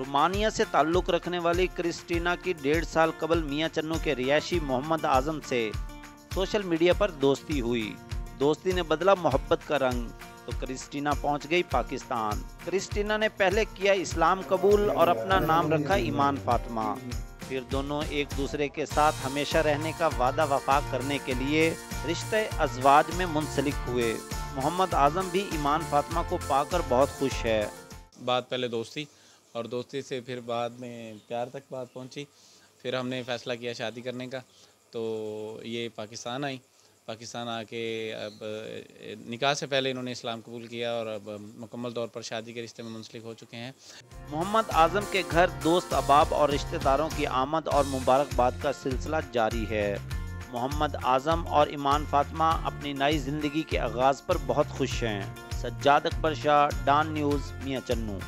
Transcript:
رومانیہ سے تعلق رکھنے والی کرسٹینا کی 1.5 سال قبل میاں چنو کے رہائشی محمد اعظم سے سوشل میڈیا پر دوستی ہوئی۔ دوستی نے بدلا محبت کا رنگ تو کرسٹینا پہنچ گئی پاکستان۔ کرسٹینا نے پہلے کیا اسلام قبول اور اپنا نام رکھا ایمان فاطمہ۔ پھر دونوں ایک دوسرے کے ساتھ ہمیشہ رہنے کا وعدہ وفا کرنے کے لیے رشتہ ازواج میں منسلک ہوئے۔ محمد اعظم بھی ایمان فاطمہ کو پا کر بہت خوش ہے۔ بات پہلے دوستی اور دوستی سے پھر بعد میں پیار تک بات پہنچی، پھر ہم نے فیصلہ کیا شادی کرنے کا، تو یہ پاکستان آئی۔ پاکستان آ کے اب نکاح سے پہلے انہوں نے اسلام قبول کیا اور اب مکمل طور پر شادی کے رشتے میں منسلک ہو چکے ہیں۔ محمد اعظم کے گھر دوست احباب اور رشتہ داروں کی آمد اور مبارکباد کا سلسلہ جاری ہے۔ محمد اعظم اور ایمان فاطمہ اپنی نئی زندگی کے آغاز پر بہت خوش ہیں۔ سجاد اکبر شاہ، ڈان نیوز، میاں چنو۔